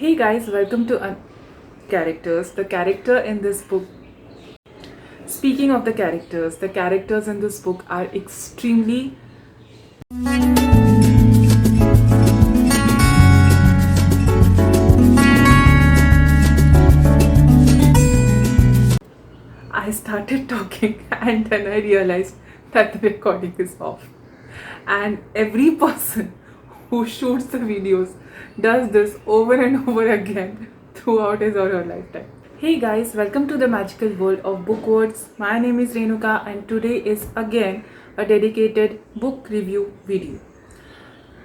Hey guys, welcome to Characters. The character in this book, speaking of the characters in this book are extremely. I started talking and then I realized that the recording is off. And every person who shoots the videos does this over and over again throughout his or her lifetime. Hey guys, welcome to the magical world of book words. My name is Renuka and today is again a dedicated book review video.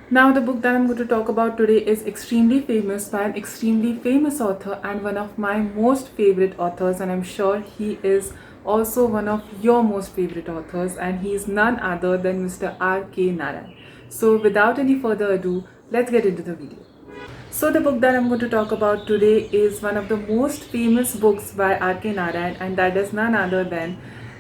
Now, the book that I'm going to talk about today is extremely famous by an extremely famous author and one of my most favorite authors, and I'm sure he is also one of your most favorite authors, and he is none other than Mr. R.K. Narayan. So, without any further ado, let's get into the video. So, the book that I'm going to talk about today is one of the most famous books by R.K. Narayan, and that is none other than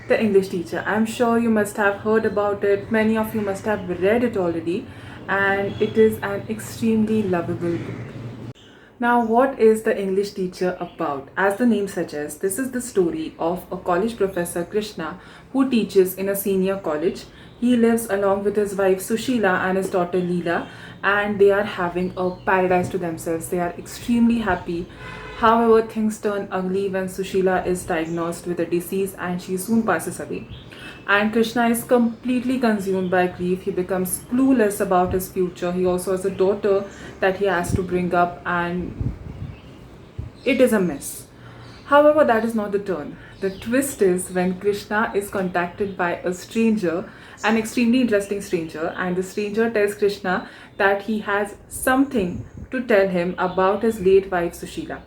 The English Teacher. I'm sure you must have heard about it, many of you must have read it already, and it is an extremely lovable book. Now, what is The English Teacher about? As the name suggests, this is the story of a college professor, Krishna, who teaches in a senior college. He lives along with his wife Sushila and his daughter Leela, and they are having a paradise to themselves. They are extremely happy. However, things turn ugly when Sushila is diagnosed with a disease and she soon passes away. And Krishna is completely consumed by grief. He becomes clueless about his future. He also has a daughter that he has to bring up, and it is a mess. However, that is not the turn. The twist is when Krishna is contacted by a stranger, an extremely interesting stranger, and the stranger tells Krishna that he has something to tell him about his late wife Sushila.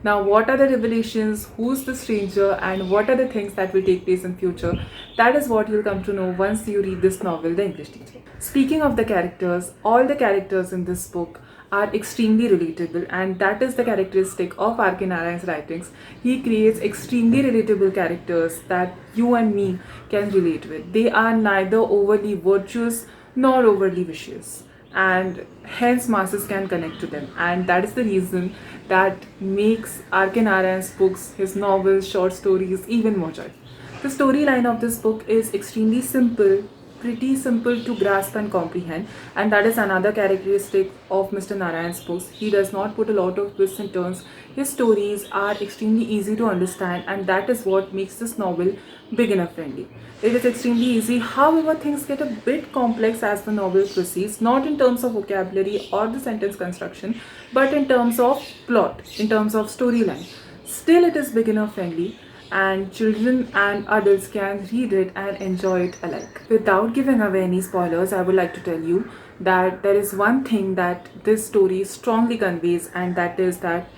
Now, what are the revelations, who's the stranger, and what are the things that will take place in future? That is what you'll come to know once you read this novel, The English Teacher. Speaking of the characters, all the characters in this book are extremely relatable, and that is the characteristic of R.K. Narayan's writings. He creates extremely relatable characters that you and me can relate with. They are neither overly virtuous nor overly vicious, and hence masses can connect to them, and that is the reason that makes R.K. Narayan's books, his novels, short stories even more joyful. The storyline of this book is extremely simple, pretty simple to grasp and comprehend, and that is another characteristic of Mr. Narayan's books. He does not put a lot of twists and turns. His stories are extremely easy to understand, and that is what makes this novel beginner friendly. It is extremely easy, however, things get a bit complex as the novel proceeds, not in terms of vocabulary or the sentence construction, but in terms of plot, in terms of storyline. Still, it is beginner friendly, and children and adults can read it and enjoy it alike. Without giving away any spoilers, I would like to tell you that there is one thing that this story strongly conveys, and that is that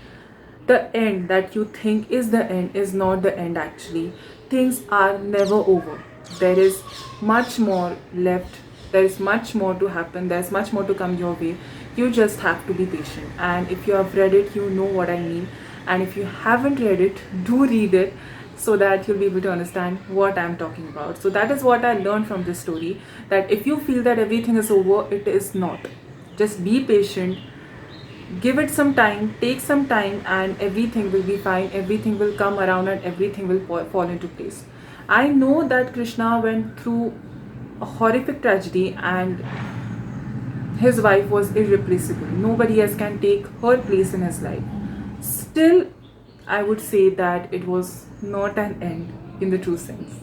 the end that you think is the end is not the end actually. Things are never over. There is much more left. There is much more to happen. There's much more to come your way. You just have to be patient. And if you have read it, you know what I mean. And if you haven't read it, do read it so that you'll be able to understand what I'm talking about. So that is what I learned from this story, that if you feel that everything is over, it is not. Just be patient, give it some time, take some time, and everything will be fine. Everything will come around and everything will fall into place. I know that Krishna went through a horrific tragedy and his wife was irreplaceable. Nobody else can take her place in his life. Still, I would say that it was not an end in the true sense,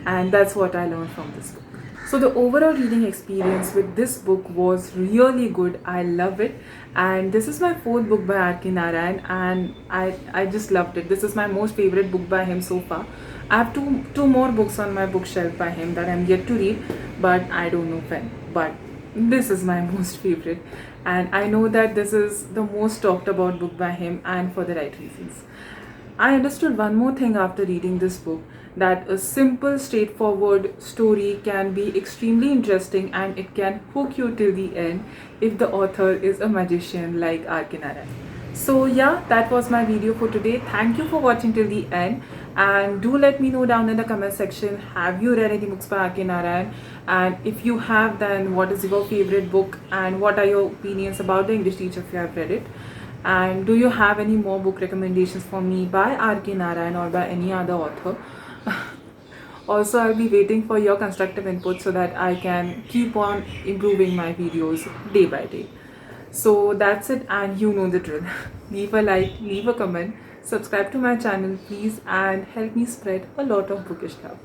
and that's what I learned from this book. So the overall reading experience with this book was really good. I love it, and this is my fourth book by R.K. Narayan, and I just loved it. This is my most favorite book by him so far. I have two more books on my bookshelf by him that I'm yet to read, but I don't know when. But this is my most favorite, and I know that this is the most talked about book by him, and for the right reasons. I understood one more thing after reading this book, that a simple, straightforward story can be extremely interesting and it can hook you till the end if the author is a magician like R.K. Narayan. So yeah, that was my video for today. Thank you for watching till the end, and do let me know down in the comment section, have you read any books by R.K. Narayan, and if you have, then what is your favorite book and what are your opinions about The English Teacher if you have read it. And do you have any more book recommendations for me by R.K. Narayan or by any other author? Also, I'll be waiting for your constructive input so that I can keep on improving my videos day by day. So that's it, and you know the drill. Leave a like, leave a comment, subscribe to my channel please, and help me spread a lot of bookish love.